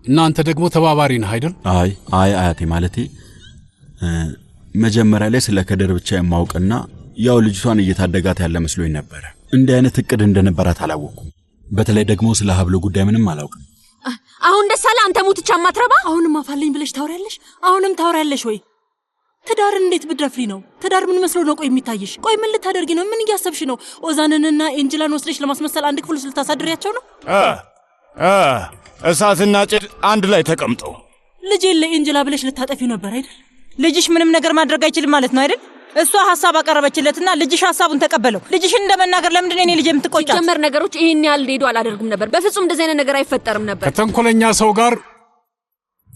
እናንተ ደግሞ ተባባሪ ነህ አይደል? አይ አያቴ ማለቴ መጀመሪያ ላይ ስለ ከደር ብቻ የማውቅና ያው ልጅቷን እየታደጋት ያለ መስሎኝ ነበር። እንዲህ አይነት እቅድ እንደነበራት አላወኩም። በተለይ ደግሞ ስለ ሀብሎ ጉዳይ ምንም አላውቅም። አሁን ደሳለ አንተ ሙትቻ ማትረባ አሁንም አፋለኝ ብለሽ ታወሪያለሽ? አሁንም ታወሪያለሽ ወይ? ትዳር እንዴት ብትደፍሪ ነው? ትዳር ምን መስሎ ነው ቆይ የሚታይሽ? ቆይ ምን ልታደርጊ ነው? ምን እያሰብሽ ነው? ኦዛንንና ኤንጅላን ወስደሽ ለማስመሰል አንድ ክፍል ውስጥ ልታሳድሪያቸው ነው? እሳትና ጭድ አንድ ላይ ተቀምጠው ልጄን ለኤንጅላ ብለሽ ልታጠፊው ነበር አይደል? ልጅሽ ምንም ነገር ማድረግ አይችልም ማለት ነው አይደል? እሷ ሐሳብ አቀረበችለትና ልጅሽ ሐሳቡን ተቀበለው። ልጅሽን እንደመናገር ለምንድን ነው እኔ ልጅ የምትቆጫት? ጀመር ነገሮች ይሄን ያህል ሄዶ አላደርግም ነበር። በፍጹም እንደዚህ አይነት ነገር አይፈጠርም ነበር። ከተንኮለኛ ሰው ጋር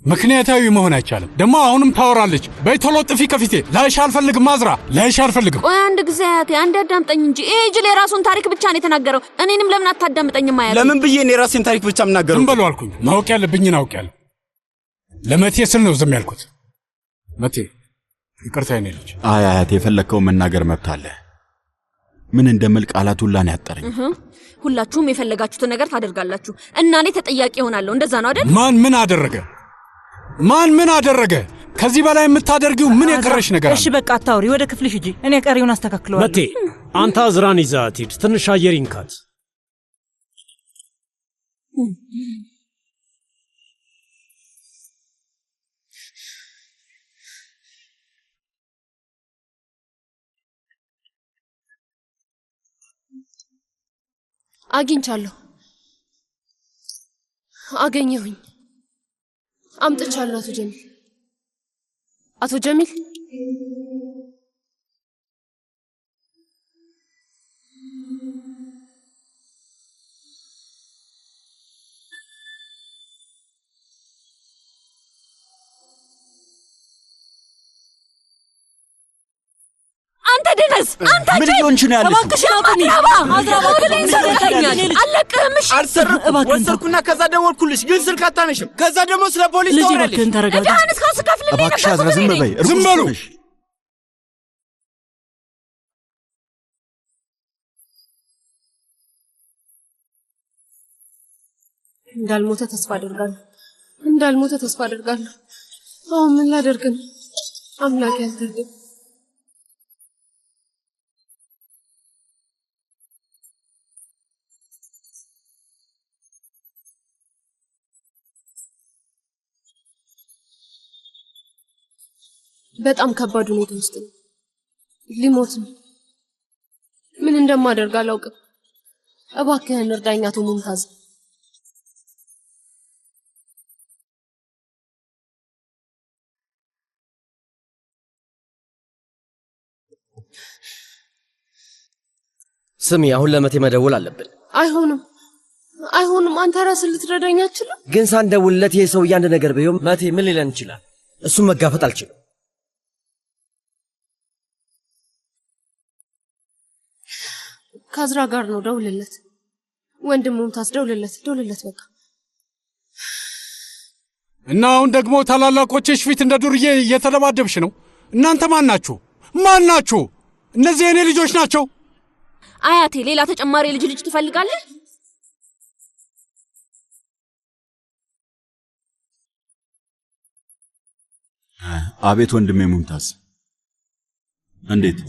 ምክንያታዊ መሆን አይቻልም። ደግሞ አሁንም ታወራለች። በይቶሎ ጥፊ ከፊቴ። ላይሽ አልፈልግም አዝራ፣ ላይሽ አልፈልግም። ቆይ አንድ ጊዜ አያቴ አንድ አዳምጠኝ እንጂ ይሄ ጅል የራሱን ታሪክ ብቻ ነው የተናገረው። እኔንም ለምን አታዳምጠኝም አያቴ? ለምን ብዬ እኔ ራሴን ታሪክ ብቻ ምናገረው? ዝም በሉ አልኩኝ። ማወቅ ያለብኝን አውቄያለሁ። ለመቴ ስል ነው ዝም ያልኩት። መቴ ይቅርታ የኔ ልጅ። አያቴ የፈለከው መናገር መብት አለ። ምን እንደምል ቃላት ሁላ ነው ያጠረኝ። ሁላችሁም የፈለጋችሁትን ነገር ታደርጋላችሁ እና እኔ ተጠያቂ እሆናለሁ። እንደዛ ነው አይደል? ማን ምን አደረገ? ማን ምን አደረገ? ከዚህ በላይ የምታደርጊው ምን የቀረሽ ነገር አለ? እሺ በቃ አታውሪ፣ ወደ ክፍልሽ ሂጂ። እኔ ቀሪውን አስተካክለዋለሁ። መቴ አንተ አዝራን ይዛት ሂድ። ትንሽ አየር ይንካት። አግኝቻለሁ። አገኘሁኝ። አምጥቻለሁ። አቶ ጀሚል አንተ ደነስ አንተ ምን ሊሆን ይችላል? እባክሽ አቁሚ። አዝራባ አለቅህም። እሺ አልሰረኩም። ወሰድኩና ከዛ ደወልኩልሽ፣ ግን ስልክ አታነሽም። ከዛ ደግሞ ስለ ፖሊስ ታወራለሽ። ልጅ ተረጋጋ። ዳንስ ካስከፍል እባክሽ አዝራ ዝም በይ። ዝም በሉ። እንዳልሞተ ተስፋ አደርጋለሁ። አሁን ምን ላደርግ ነው? አምላክ ያልተርገም። በጣም ከባድ ሁኔታ ውስጥ ነው። ሊሞት ነው። ምን እንደማደርግ አላውቅም። እባክህን እርዳኝ አቶ ሙምታዝ። ስሚ፣ አሁን ለመቴ መደወል አለብን። አይሆንም። አንተ ራስህ ልትረዳኝ አትችልም? ግን ሳንደውልለት ይሄ ሰውዬ አንድ ነገር ቢሆን መቴ ምን ሊለን ይችላል? እሱን መጋፈጥ አልችልም። ከአዝራ ጋር ነው። ደውልለት። ወንድም ሙምታዝ ደውልለት በቃ። እና አሁን ደግሞ ታላላቆችሽ ፊት እንደ ዱርዬ እየተደባደብሽ ነው። እናንተ ማን ናችሁ? ማን ናችሁ? እነዚህ የኔ ልጆች ናቸው። አያቴ ሌላ ተጨማሪ ልጅ ትፈልጋለህ? አቤት ወንድሜ ሙምታዝ፣ እንዴት?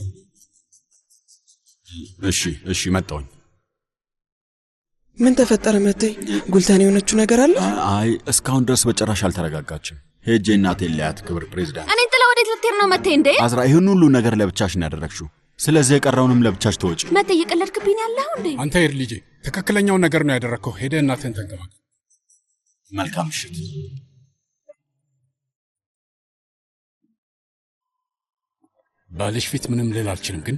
እሺ መጣሁኝ። ምን ተፈጠረ መቴ? ጉልታን የሆነችው ነገር አለ? አይ እስካሁን ድረስ በጭራሽ አልተረጋጋችም። ሄጄ እናቴን ላያት ክብር ፕሬዝዳንት። እኔን ጥላ ወዴት ልትሄድ ነው መቴ? እንዴ አዝራ፣ ይህን ሁሉ ነገር ለብቻሽ ነው ያደረግሽው። ስለዚህ የቀረውንም ለብቻሽ ተወጪ። መቴ እየቀለድክብኝ ያለኸው እንዴ? አንተ ሄድ ልጄ፣ ትክክለኛውን ነገር ነው ያደረግከው። ሄደህ እናትህን ተንከባከብ። መልካም ምሽት። ባልሽ ፊት ምንም ልል አልችልም፣ ግን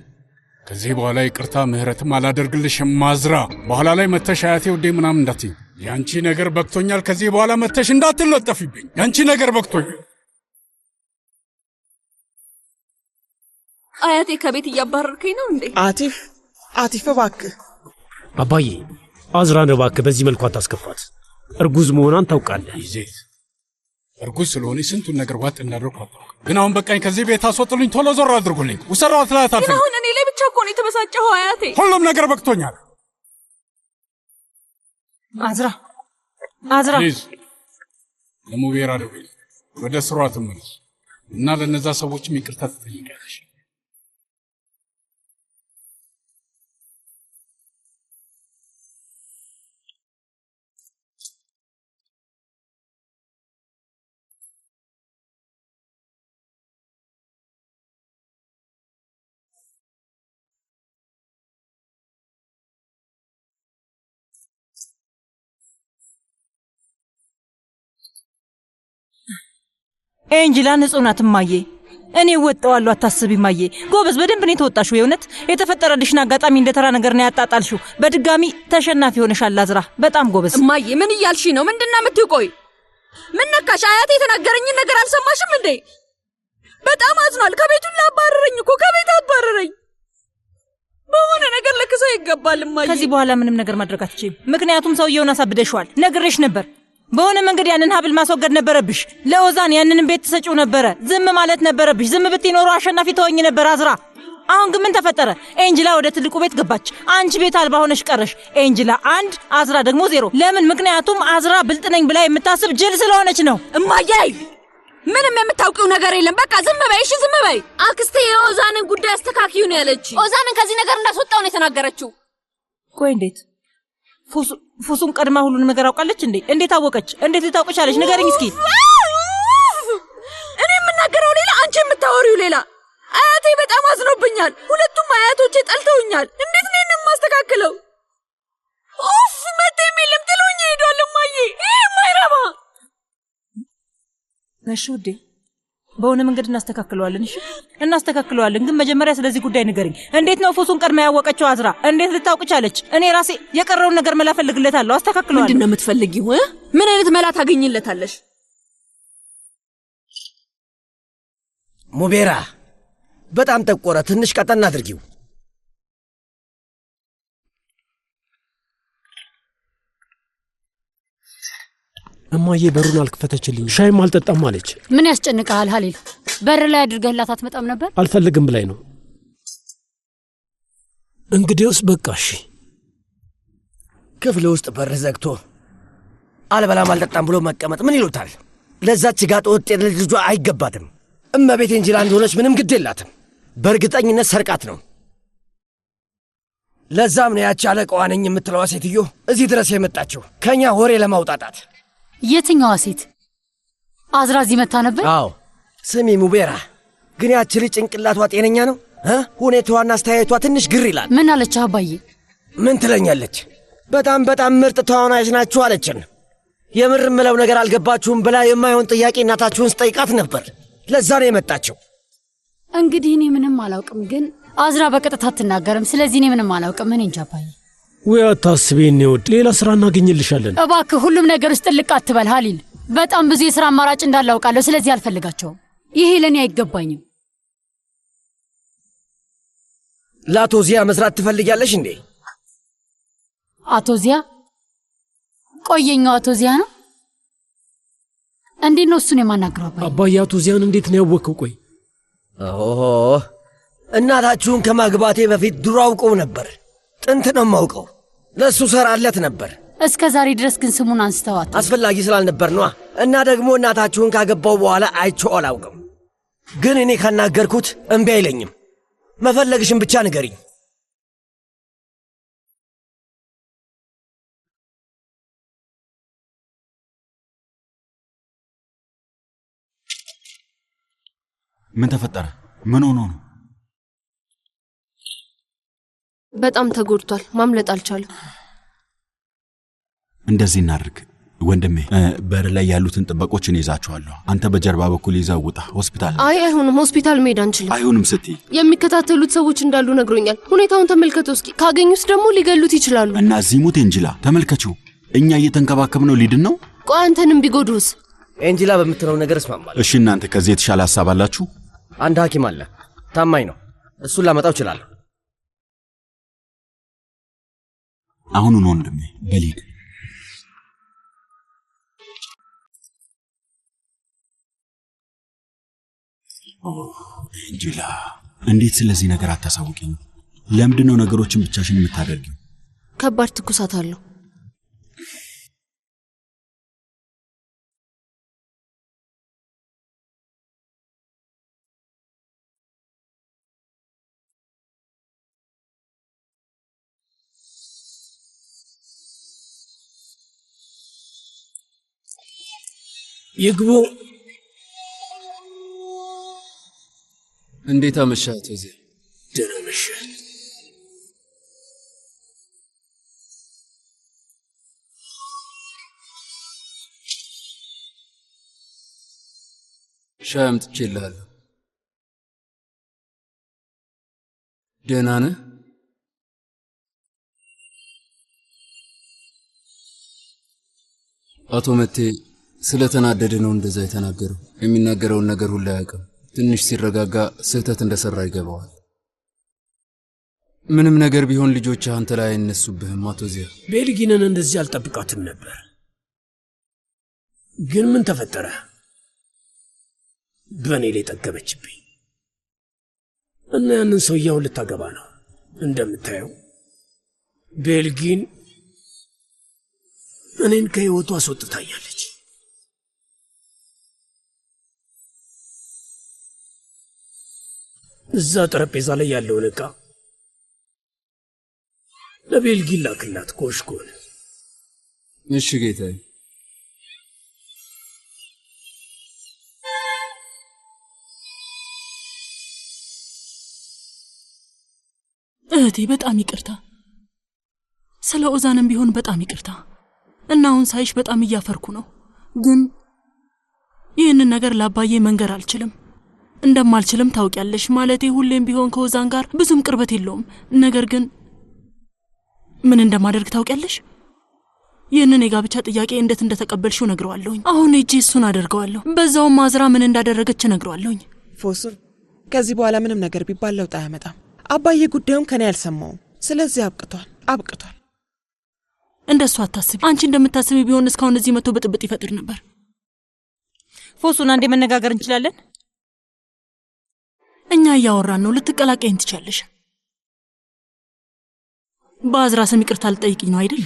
ከዚህ በኋላ ይቅርታ ምህረትም አላደርግልሽም ማዝራ። በኋላ ላይ መተሽ አያቴ ውዴ ምናምን እንዳትኝ። ያንቺ ነገር በቅቶኛል። ከዚህ በኋላ መተሽ እንዳትለጠፊብኝ። ያንቺ ነገር በቅቶኛል። አያቴ ከቤት እያባረርከኝ ነው እንዴ? አቲፍ እባክህ። አባዬ አዝራን እባክህ በዚህ መልኩ አታስከፋት። እርጉዝ መሆኗን ታውቃለህ። ይዜት እርጉዝ ስለሆነ ስንቱን ነገር ዋጥ እንዳደረኩ አታውቅም። ግን አሁን በቃኝ። ከዚህ ቤት አስወጥሉኝ። ቶሎ ዞር አድርጉልኝ። ውሰሯት ላይ አታልፈኝ። አሁን እኔ ላይ ብቻ እኮ ነው የተበሳጨኸው አያቴ። ሁሉም ነገር በቅቶኛል። አዝራ ለሙቤራ ደውል፣ ወደ ስሯ ትመለስ እና ለነዛ ሰዎችም ይቅርታ ትጠይቃለሽ። ኤንጅላ ንጹህ ናት እማዬ። እኔ ወጣዋለሁ አታስቢ እማዬ። ጎበዝ፣ በደንብ ነው የተወጣሽው። የእውነት የተፈጠረልሽን አጋጣሚ እንደተራ ነገር ነው ያጣጣልሽው። በድጋሚ ተሸናፊ ሆነሻል አዝራ። በጣም ጎበዝ እማዬ። ምን እያልሽ ነው? ምንድነው የምትይው? ቆይ ምን ነካሽ? አያቴ የተናገረኝን ነገር አልሰማሽም እንዴ? በጣም አዝኗል። ከቤቱ ላባረረኝ እኮ ከቤት አባረረኝ። በሆነ ነገር ለክሰው ይገባል እማዬ። ከዚህ በኋላ ምንም ነገር ማድረግ አትችይም። ምክንያቱም ሰውየውን አሳብደሽዋል። ነግሬሽ ነበር። በሆነ መንገድ ያንን ሀብል ማስወገድ ነበረብሽ። ለኦዛን ያንንም ቤት ተሰጪው ነበረ። ዝም ማለት ነበረብሽ። ዝም ብትይ ኖሮ አሸናፊ ተወኝ ነበር አዝራ። አሁን ግን ምን ተፈጠረ? ኤንጅላ ወደ ትልቁ ቤት ገባች። አንቺ ቤት አልባ ሆነሽ ቀረሽ። ኤንጅላ 1 አዝራ ደግሞ 0። ለምን? ምክንያቱም አዝራ ብልጥ ነኝ ብላ የምታስብ ጅል ስለሆነች ነው። እማዬ ምንም የምታውቂው ነገር የለም። በቃ ዝም በይ። እሺ ዝም በይ። አክስቴ የኦዛንን ጉዳይ አስተካክዩ ነው ያለች። ኦዛንን ከዚህ ነገር እንዳስወጣው ነው የተናገረችው። ቆይ እንዴት? ፉሱን ቀድማ ሁሉንም ነገር አውቃለች እንዴ? እንዴት አወቀች? እንዴት ልታውቅ ቻለች? ንገረኝ እስኪ። እኔ የምናገረው ሌላ፣ አንቺ የምታወሪው ሌላ። አያቴ በጣም አዝኖብኛል። ሁለቱም አያቶቼ ጠልተውኛል። እንዴት ነው የማስተካክለው? ኡፍ መቼም የለም ጥሎኝ ሄዷል። እማዬ ይሄ ማይረባ። እሺ ውዴ፣ በሆነ መንገድ እናስተካክለዋለን። እሺ እናስተካክለዋለን፣ ግን መጀመሪያ ስለዚህ ጉዳይ ንገረኝ። እንዴት ነው ፉሱን ቀድማ ያወቀችው አዝራ? እንዴት ልታውቅ ቻለች? እኔ ራሴ የቀረውን ነገር መላ ፈልግለታለሁ፣ አስተካክለዋለሁ። ምንድነው የምትፈልጊው? ምን አይነት መላ ታገኝለታለሽ? ሙቤራ በጣም ጠቆረ። ትንሽ ቀጠና አድርጊው። እማዬ በሩን አልከፈተችልኝ። ሻይም አልጠጣም አለች። ምን ያስጨንቃል ሀሊል? በር ላይ አድርገህላት አትመጣም ነበር? አልፈልግም ብላኝ ነው። እንግዲያውስ በቃ እሺ። ክፍል ውስጥ በር ዘግቶ አልበላም አልጠጣም ብሎ መቀመጥ ምን ይሉታል? ለዛች ጋጥ ወጥ ልጇ አይገባትም። እመቤት ኤንጅላ እንደሆነች ምንም ግድ የላትም። በእርግጠኝነት ሰርቃት ነው። ለዛም ነው ያቺ አለቃዋ ነኝ የምትለዋ ሴትዮ እዚህ ድረስ የመጣችው ከኛ ወሬ ለማውጣጣት። የትኛዋ ሴት? አዝራ እዚህ መታ ነበር? አዎ። ስሚ ሙቤራ፣ ግን ያቺ ልጅ ጭንቅላቷ ጤነኛ ነው? ሁኔታዋና አስተያየቷ ትንሽ ግር ይላል። ምን አለች አባዬ? ምን ትለኛለች? በጣም ምርጥ ተዋናዮች ናችሁ አለችን። የምር ምለው ነገር አልገባችሁም ብላ የማይሆን ጥያቄ እናታችሁን ስጠይቃት ነበር። ለዛ ነው የመጣችው። እንግዲህ እኔ ምንም አላውቅም፣ ግን አዝራ በቀጥታ አትናገርም። ስለዚህ እኔ ምንም አላውቅም። እኔ እንጃ አባዬ። ወይ አታስቢ፣ እኔ ወድ ሌላ ስራ እናገኝልሻለን። እባክህ ሁሉም ነገር ውስጥ ጥልቅ አትበል ሀሊል። በጣም ብዙ የሥራ አማራጭ እንዳለ አውቃለሁ። ስለዚህ አልፈልጋቸውም። ይሄ ለእኔ አይገባኝም። ለአቶ ዚያ መስራት ትፈልጊያለሽ እንዴ? አቶ ዚያ? ቆየኛው አቶ ዚያ ነው? እንዴት ነው እሱን የማናግረው? አባዬ አቶ ዚያን እንዴት ነው ያወቅው? ቆይ እናታችሁን ከማግባቴ በፊት ድሮ አውቀው ነበር። ጥንት ነው የማውቀው። ለእሱ ሰራለት ነበር። እስከ ዛሬ ድረስ ግን ስሙን አንስተዋት አስፈላጊ ስላልነበር ነዋ። እና ደግሞ እናታችሁን ካገባው በኋላ አይቼው አላውቅም። ግን እኔ ካናገርኩት እምቢ አይለኝም። መፈለግሽን ብቻ ንገሪኝ። ምን ተፈጠረ? ምን ሆኖ ነው? በጣም ተጎድቷል። ማምለጥ አልቻለም። እንደዚህ እናድርግ ወንድሜ፣ በር ላይ ያሉትን ጥበቆች እኔ ይዛቸዋለሁ። አንተ በጀርባ በኩል ይዘው ውጣ። ሆስፒታል አይሆንም። ሆስፒታል መሄድ አንችልም። አይሆንም ስትይ? የሚከታተሉት ሰዎች እንዳሉ ነግሮኛል። ሁኔታውን ተመልከቱ እስኪ። ካገኙት ደግሞ ሊገሉት ይችላሉ። እና እዚህ ሙት ኤንጅላ፣ ተመልከችው። እኛ እየተንከባከብነው ሊድን ነው። ቆይ አንተንም ቢጎዱስ? ኤንጅላ በምትለው ነገር እስማማለሁ። እሺ እናንተ ከዚህ የተሻለ ሐሳብ አላችሁ? አንድ ሐኪም አለ፣ ታማኝ ነው። እሱን ላመጣው እችላለሁ። አሁኑን ወንድሜ በሊድ ኤንጅላ፣ እንዴት ስለዚህ ነገር አታሳውቂኝ? ለምንድን ነው ነገሮችን ብቻሽን የምታደርጊው? ከባድ ትኩሳት አለው። ይግቡ። እንዴት አመሻህ ቶዜ? ደህና መሸህ። ሻይ አምጥቼልሃለሁ። ደህና ነህ? አቶ መቴ ስለተናደደ ነው እንደዛ የተናገረው። የሚናገረውን ነገር ሁሉ አያውቅም። ትንሽ ሲረጋጋ ስህተት እንደሰራ ይገባዋል። ምንም ነገር ቢሆን ልጆች አንተ ላይ አይነሱብህም አቶ ዚያ። ቤልጊንን እንደዚህ አልጠብቃትም ነበር። ግን ምን ተፈጠረ? በእኔ ላይ ጠገበችብኝ እና ያንን ሰውየውን ልታገባ ነው። እንደምታየው ቤልጊን እኔን ከህይወቱ አስወጥታኛለች። እዛ ጠረጴዛ ላይ ያለውን ዕቃ ለቤልጊን ላክላት ኮሽኮን። እሺ ጌታዬ። እህቴ በጣም ይቅርታ። ስለ ኦዛንም ቢሆን በጣም ይቅርታ። እና አሁን ሳይሽ በጣም እያፈርኩ ነው። ግን ይህንን ነገር ላባዬ መንገር አልችልም። እንደማልችልም ታውቂያለሽ። ማለቴ ሁሌም ቢሆን ከኦዛን ጋር ብዙም ቅርበት የለውም። ነገር ግን ምን እንደማደርግ ታውቂያለሽ? ይህንን የጋብቻ ጥያቄ እንዴት እንደተቀበልሽው ነግረዋለሁኝ። አሁን እጄ እሱን አደርገዋለሁ። በዛውም አዝራ ምን እንዳደረገች ነግረዋለሁኝ። ፎሱን ከዚህ በኋላ ምንም ነገር ቢባል ለውጥ አያመጣም። አባዬ ጉዳዩን ከኔ አልሰማውም። ስለዚህ አብቅቷል። እንደሱ አታስቢ። አንቺ እንደምታስቢ ቢሆን እስካሁን እዚህ መጥቶ ብጥብጥ ይፈጥር ነበር። ፎሱን አንዴ መነጋገር እንችላለን? እኛ እያወራን ነው። ልትቀላቀይን ትቻለሽ። በአዝራ ስም ይቅርታ ልጠይቅኝ ነው አይደል?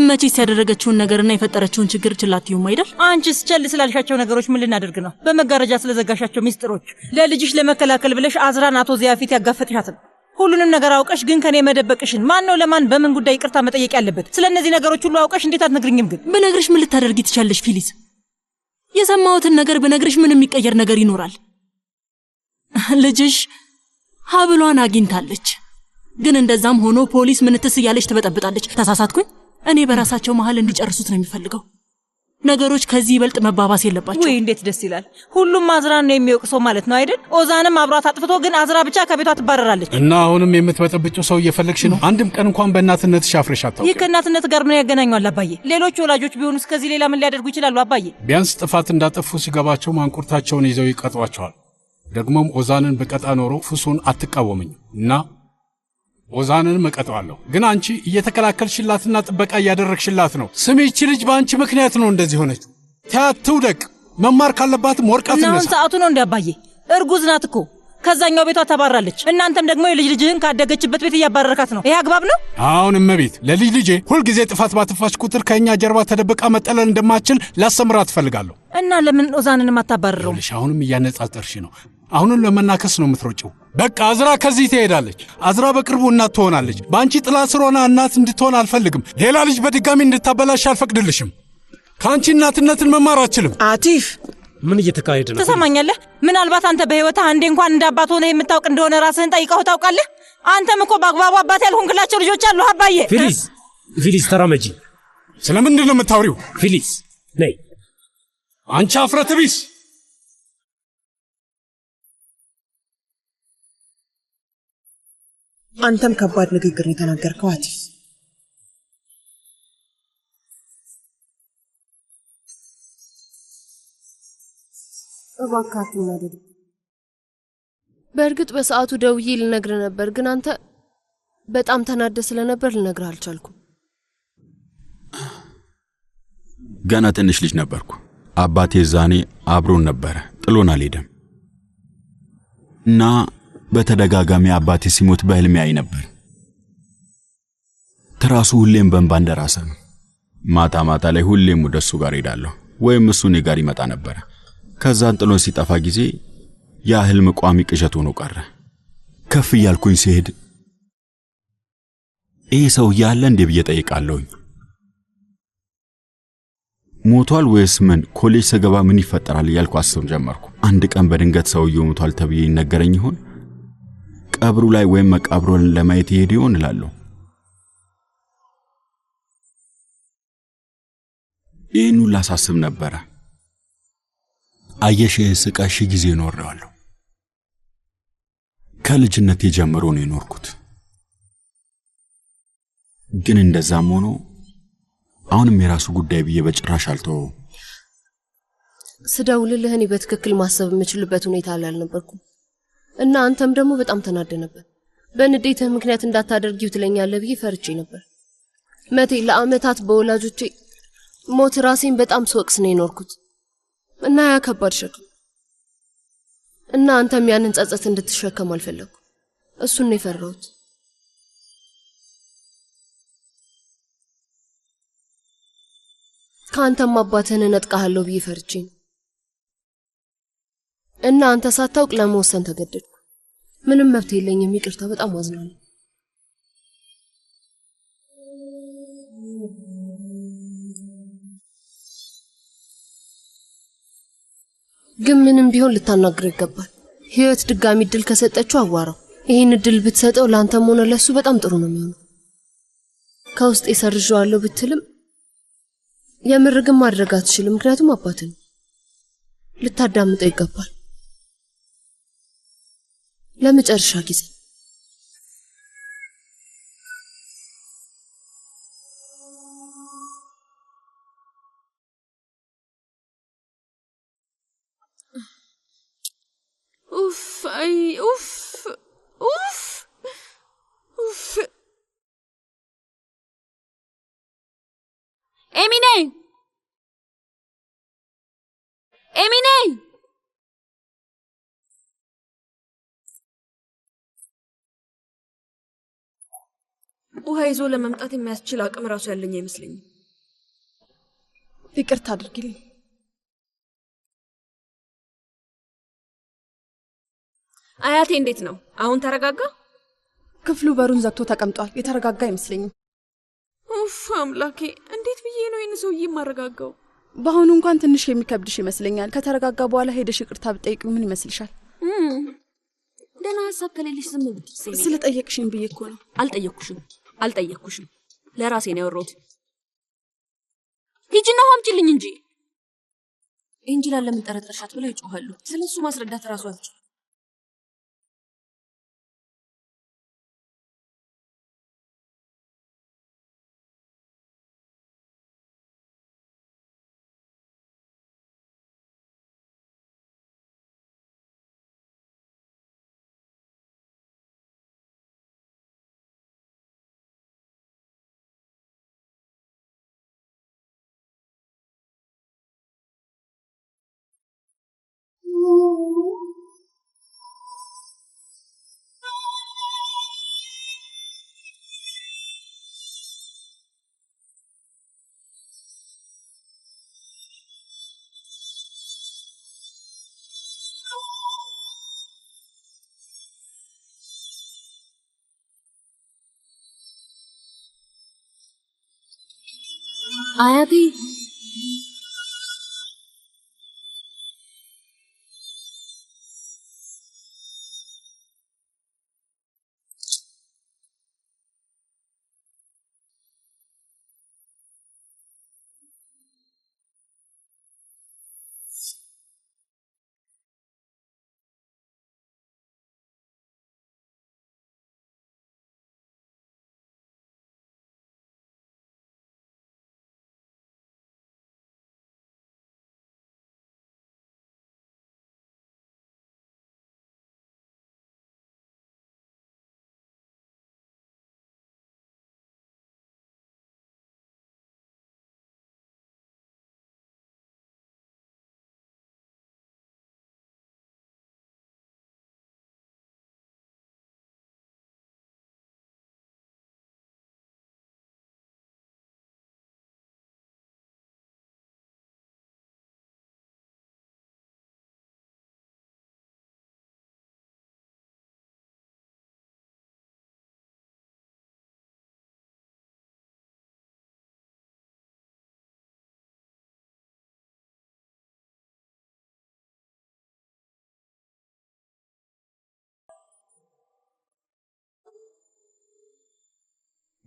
መቼስ ያደረገችውን ነገርና የፈጠረችውን ችግር ችላትዩም አይደል? አንቺስ ቸል ስላልሻቸው ነገሮች ምን ልናደርግ ነው? በመጋረጃ ስለዘጋሻቸው ሚስጥሮች ለልጅሽ ለመከላከል ብለሽ አዝራን አቶ ዚያ ፊት ያጋፈጥሻት ነው። ሁሉንም ነገር አውቀሽ ግን ከኔ መደበቅሽን ማን ነው ለማን በምን ጉዳይ ይቅርታ መጠየቅ ያለበት? ስለ እነዚህ ነገሮች ሁሉ አውቀሽ እንዴት አትነግሪኝም? ግን ብነግርሽ ምን ልታደርጊ ትቻለሽ? ፊሊስ፣ የሰማሁትን ነገር ብነግርሽ ምን የሚቀየር ነገር ይኖራል? ልጅሽ ሀብሏን አግኝታለች። ግን እንደዛም ሆኖ ፖሊስ ምንትስ እያለች ትበጠብጣለች። ተሳሳትኩኝ? እኔ በራሳቸው መሃል እንዲጨርሱት ነው የሚፈልገው። ነገሮች ከዚህ ይበልጥ መባባስ የለባቸው። ወይ እንዴት ደስ ይላል! ሁሉም አዝራን ነው የሚወቅሰው ማለት ነው አይደል? ኦዛንም አብሯት አጥፍቶ ግን አዝራ ብቻ ከቤቷ ትባረራለች። እና አሁንም የምትበጠብጭው ሰው እየፈለግሽ ነው? አንድም ቀን እንኳን በእናትነትሽ አፍረሽ አታውቂም። ይህ ከእናትነት ጋር ምን ያገናኘዋል አባዬ? ሌሎች ወላጆች ቢሆኑስ ከዚህ ሌላ ምን ሊያደርጉ ይችላሉ አባዬ? ቢያንስ ጥፋት እንዳጠፉ ሲገባቸው ማንቁርታቸውን ይዘው ይቀጧቸዋል። ደግሞም ኦዛንን በቀጣ ኖሮ ፍሱን አትቃወመኝ እና ኦዛንን መቀጠዋለሁ። ግን አንቺ እየተከላከልሽላትና ጥበቃ እያደረግሽላት ነው። ስሚ፣ ይቺ ልጅ በአንቺ ምክንያት ነው እንደዚህ ሆነች። ተያት ትውደቅ። መማር ካለባትም ወርቃት ነው። አሁን ሰዓቱ ነው እንዴ አባዬ? እርጉዝ ናት እኮ ከዛኛው ቤቷ ተባራለች። እናንተም ደግሞ የልጅ ልጅህን ካደገችበት ቤት እያባረርካት ነው። ይሄ አግባብ ነው? አሁን እመቤት፣ ለልጅ ልጄ ሁልጊዜ ጥፋት ባጥፋች ቁጥር ከእኛ ጀርባ ተደብቃ መጠለል እንደማትችል ላስተምራት እፈልጋለሁ። እና ለምን ኦዛንን አታባረረው? አሁንም እያነጻጸርሽ ነው። አሁንም ለመናከስ ነው የምትሮጪው። በቃ አዝራ ከዚህ ትሄዳለች። አዝራ በቅርቡ እናት ትሆናለች። በአንቺ ጥላ ስር ሆና እናት እንድትሆን አልፈልግም። ሌላ ልጅ በድጋሚ እንድታበላሽ አልፈቅድልሽም። ከአንቺ እናትነትን መማር አትችልም። አቲፍ፣ ምን እየተካሄደ ነው? ትሰማኛለህ? ምናልባት አንተ በህይወትህ አንዴ እንኳን እንደ አባት ሆነህ የምታውቅ እንደሆነ ራስህን ጠይቀው ታውቃለህ? አንተም እኮ በአግባቡ አባት ያልሆንክላቸው ልጆች አሉ አባዬ። ፊሊስ ተራመጂ። ስለምንድን ነው የምታወሪው? ፊሊስ ነይ። አንቺ አፍረተ ቢስ! አንተም ከባድ ንግግር የተናገርከው አቲፍ። እባክህ አትናደድ። በእርግጥ በሰዓቱ ደውዬ ልነግርህ ነበር፣ ግን አንተ በጣም ተናደ ስለነበር ልነግርህ አልቻልኩም። ገና ትንሽ ልጅ ነበርኩ። አባቴ ዛኔ አብሮን ነበረ፣ ጥሎን አልሄደም እና በተደጋጋሚ አባቴ ሲሞት በህልሜ አይ ነበር። ትራሱ ሁሌም በእንባ እንደራሰ ነው። ማታ ማታ ላይ ሁሌም ወደሱ ጋር ሄዳለሁ ወይም እሱ እኔ ጋር ይመጣ ነበር። ከዛን ጥሎን ሲጠፋ ጊዜ ያ ህልም ቋሚ ቅዠት ሆኖ ቀረ። ከፍ እያልኩኝ ሲሄድ ይህ ሰው ያለ እንዴ ብዬ ጠይቃለሁኝ። ሞቷል ወይስ ምን? ኮሌጅ ስገባ ምን ይፈጠራል እያልኩ አስብ ጀመርኩ። አንድ ቀን በድንገት ሰውየው ሞቷል ተብዬ ይነገረኝ ይሆን? ቀብሩ ላይ ወይም መቃብሩን ለማየት ይሄድ ይሆን እላለሁ። ይህን ሁሉ አሳስብ ነበረ። አየሽ ስቃይ ሺህ ጊዜ ኖሬዋለሁ። ከልጅነቴ ጀምሮ ነው የኖርኩት። ግን እንደዛም ሆኖ አሁንም የራሱ ጉዳይ ብዬ በጭራሽ አልተወውም። ስደውልልህ እኔ በትክክል ማሰብ የምችልበት ሁኔታ ላይ አልነበርኩም እና አንተም ደግሞ በጣም ተናደ ነበር። በንዴትህ ምክንያት እንዳታደርጊው ትለኛለህ ብዬ ፈርቼ ነበር። መቴ ለአመታት በወላጆቼ ሞት ራሴን በጣም ስወቅስ ነው የኖርኩት እና ያ ከባድ ሸክም እና አንተም ያንን ጸጸት እንድትሸከም አልፈለኩ። እሱን ነው የፈራሁት። ከአንተም አባትህን እነጥቃለሁ ብዬ ፈርቼ እና አንተ ሳታውቅ ለመወሰን ተገደድኩ። ምንም መብት የለኝም። ይቅርታ፣ በጣም አዝናለሁ። ግን ምንም ቢሆን ልታናግረው ይገባል። ህይወት ድጋሚ እድል ከሰጠችው አዋራው። ይህን እድል ብትሰጠው ለአንተም ሆነ ለሱ በጣም ጥሩ ነው የሚሆነው። ከውስጥ የሰርዣዋለሁ ብትልም የምር ግን ማድረግ አትችልም። ምክንያቱም አባትን ልታዳምጠው ይገባል። ለመጨረሻ ጊዜ ኡፍ አይ ኡፍ ኡፍ ኡፍ ኤሚኔ ኤሚኔ ውሃ ይዞ ለመምጣት የሚያስችል አቅም ራሱ ያለኝ አይመስለኝም። ይቅርታ አድርጊልኝ። አያቴ እንዴት ነው? አሁን ተረጋጋ? ክፍሉ በሩን ዘግቶ ተቀምጧል። የተረጋጋ አይመስለኝም። ኡፍ አምላኬ፣ እንዴት ብዬ ነው ይህን ሰውዬ የማረጋጋው? በአሁኑ እንኳን ትንሽ የሚከብድሽ ይመስለኛል። ከተረጋጋ በኋላ ሄደሽ ይቅርታ ብጠይቅ ምን ይመስልሻል? ደህና ሀሳብ ከሌለሽ ዝም ብትይ። ስለጠየቅሽኝ ብዬ እኮ ነው። አልጠየቅኩሽም። ለራሴ ነው ያወራሁት። ሂጂና ውሃ አምጪልኝ እንጂ። ኤንጅላን ለምን ጠረጠርሻት ብለው ይጮኻሉ። ስለሱ ማስረዳት ራሱ አልችልም። አያቴ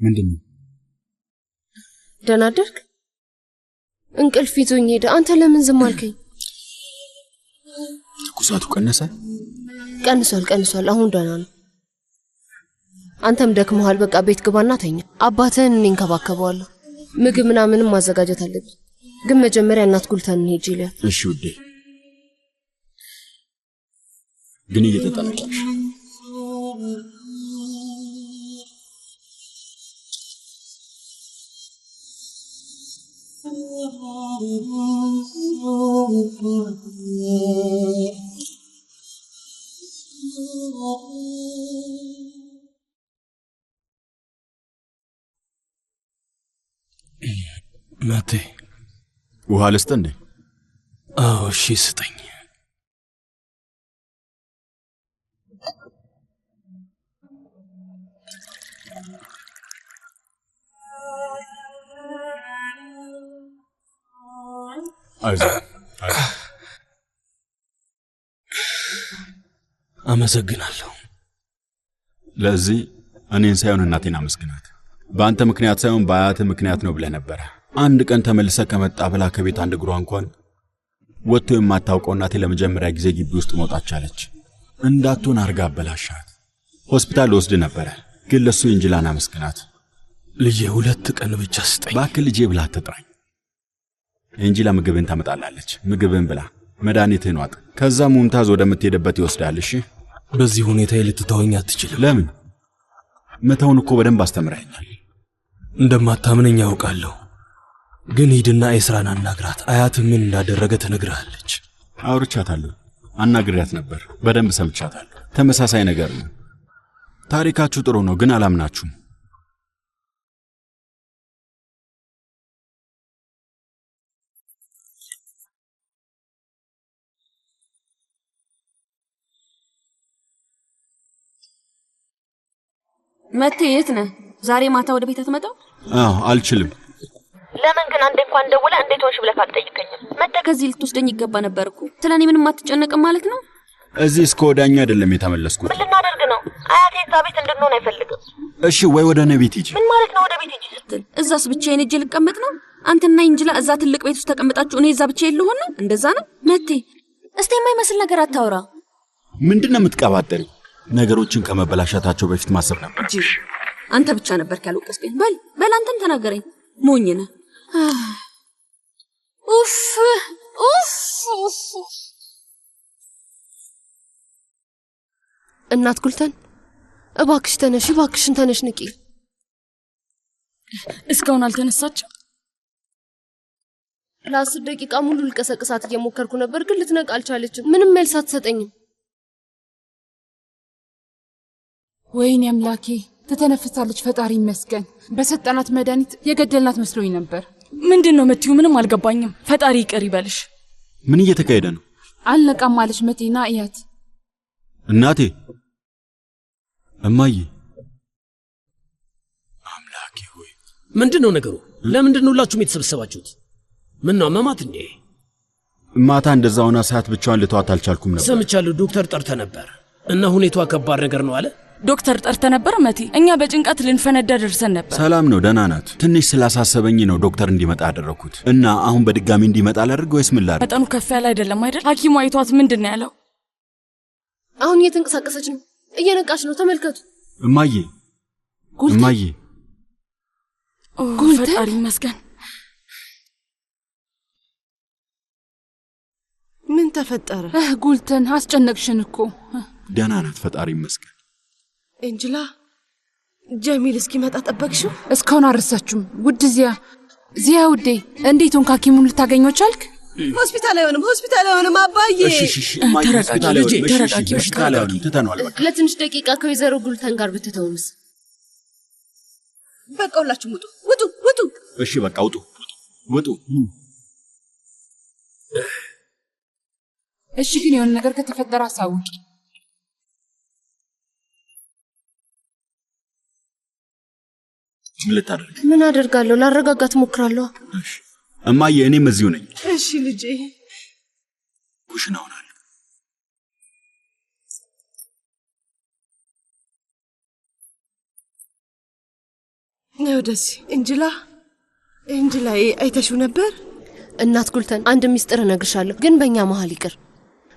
ምንድነው? ደህና አደርክ? እንቅልፍ ይዞኝ ሄደ። አንተ ለምን ዝም አልከኝ? ትኩሳቱ ቀነሰ? ቀንሷል። አሁን ደህና ነው። አንተም ደክመሃል። በቃ ቤት ግባና ተኛ። አባትህን እኔ እንከባከበዋለሁ። ምግብ ምናምንም ማዘጋጀት አለብኝ። ግን መጀመሪያ እናት ጉልተን ሄጄ ልያት። እሺ ውዴ፣ ግን እየተጠነቀቅሽ። መቴ ውሃ ልስጥ እንዴ? አዎ እሺ ስጠኝ። አመሰግናለሁ። ለዚህ እኔን ሳይሆን እናቴን አመስግናት። በአንተ ምክንያት ሳይሆን በአያትህ ምክንያት ነው ብለህ ነበረ። አንድ ቀን ተመልሰ ከመጣ ብላ ከቤት አንድ እግሯ እንኳን ወጥቶ የማታውቀው እናቴ ለመጀመሪያ ጊዜ ግቢ ውስጥ መውጣት ቻለች። እንዳትሆን አርጋ አበላሻት። ሆስፒታል ወስድ ነበረ፣ ግን ለሱ እንጅላን አመስግናት። ልጄ 2 ቀን ብቻ ስጠኝ። እባክህ ልጄ ብላ አትጥራኝ። እንጂላ ምግብን ታመጣላለች። ምግብን ብላ፣ መድኃኒትህን ዋጥ። ከዛ ሙምታዝ ወደምትሄድበት ይወስዳል። እሺ? በዚህ ሁኔታ ልትተወኝ አትችልም። ለምን? መተውን እኮ በደንብ አስተምረኸኛል። እንደማታምነኝ ያውቃለሁ፣ ግን ሂድና ኤስራን አናግራት። አያት ምን እንዳደረገ ትነግርሃለች። አውርቻታለሁ፣ አናግሪያት ነበር። በደንብ ሰምቻታለሁ። ተመሳሳይ ነገር ነው። ታሪካችሁ ጥሩ ነው፣ ግን አላምናችሁም። መቴ የት ነህ? ዛሬ ማታ ወደ ቤት አትመጣም? አልችልም። ለምን ግን አንዴ እንኳን ደውላ እንዴት ሆንሽ ብለህ አትጠይቀኝም? መተህ ከዚህ ልትወስደኝ ይገባ ነበር እኮ። ስለኔ ምንም አትጨነቅም ማለት ነው? እዚህ እስከ ወዳኛ አይደለም የተመለስኩት። ምን ልናደርግ ነው? አያቴ እዛ ቤት እንድንሆን አይፈልግም። እሺ ወይ ወደ እኔ ቤት ሂጂ። ምን ማለት ነው ወደ ቤት ሂጂ ስትል? እዛስ ብቻዬን ሂጅ ልቀመጥ ነው? አንተና እንጅላ እዛ ትልቅ ቤት ውስጥ ተቀምጣችሁ እኔ እዛ ብቻዬን ልሆን ነው? እንደዛ ነው? መቴ እስቲ የማይመስል ነገር አታውራ። ምንድነው የምትቀባጠሪው? ነገሮችን ከመበላሻታቸው በፊት ማሰብ ነበር። አንተ ብቻ ነበር ያልወቀስከኝ። በል አንተም ተናገረኝ። ሞኝ ነህ። ኡፍ እናት ጉልተን እባክሽ ተነሽ፣ እባክሽን ተነሽ ንቂ። እስካሁን አልተነሳችም። ለ10 ደቂቃ ሙሉ ልቀሰቅሳት እየሞከርኩ ነበር፣ ግን ልትነቃ አልቻለችም። ምንም መልስ አትሰጠኝም። ወይኔ አምላኬ፣ ትተነፍሳለች። ፈጣሪ ይመስገን። በሰጠናት መድኃኒት የገደልናት መስሎኝ ነበር። ምንድነው መትዩ? ምንም አልገባኝም። ፈጣሪ ይቅር ይበልሽ። ምን እየተካሄደ ነው? አልነቃም ማለች መቴና እያት። እናቴ፣ እማዬ፣ አምላኬ ሆይ ምንድነው ነገሩ? ለምንድነው ሁላችሁም የተሰበሰባችሁት? ምን ነው አመማት እንዴ? ማታ እንደዛ ሆና ሰዓት ብቻዋን ልተዋት አልቻልኩም ነበር። ሰምቻለሁ። ዶክተር ጠርተ ነበር እና ሁኔታዋ ከባድ ነገር ነው አለ። ዶክተር ጠርተ ነበር መቴ? እኛ በጭንቀት ልንፈነዳ ደርሰን ነበር። ሰላም ነው፣ ደህና ናት። ትንሽ ስላሳሰበኝ ነው ዶክተር እንዲመጣ ያደረኩት። እና አሁን በድጋሚ እንዲመጣ ላድርግ ወይስ ምን ላድርግ? መጠኑ ከፍ ያለ አይደለም አይደል? ሐኪሙ አይቷት ምንድን ነው ያለው? አሁን እየተንቀሳቀሰች ነው፣ እየነቃች ነው። ተመልከቱ። እማዬ፣ እማዬ፣ ፈጣሪ ይመስገን። ምን ተፈጠረ? ጉልተን አስጨነቅሽን እኮ። ደህና ናት፣ ፈጣሪ ይመስገን። ኤንጅላ፣ ጀሚል እስኪመጣ ጠበቅሽው? እስካሁን አልረሳችሁም? ውድ ዚያ ውዴ፣ እንዴት ሆንክ? ሐኪሙን ልታገኘው ቻልክ? ሆስፒታል አይሆንም አባዬ። ተረጋጊ ልጄ፣ ተረጋጊ። ሆስፒታል አይሆንም፣ ትተነዋል። ለትንሽ ደቂቃ ከወይዘሮ ጉልተን ጋር ብትተውንስ? በቃ ሁላችሁም ውጡ። እሺ በቃ ውጡ። እሺ፣ ግን የሆነ ነገር ከተፈጠረ አሳውቂ። ምን ልታደርግ? ምን አደርጋለሁ? ላረጋጋት ሞክራለሁ። እማዬ፣ እኔም እዚሁ ነኝ። እሺ ልጄ። ኩሽና ሆናለሁ። ወደሲ እንጅላ አይተሽው ነበር? እናት ጉልተን አንድ ሚስጥር እነግርሻለሁ፣ ግን በእኛ መሀል ይቅር።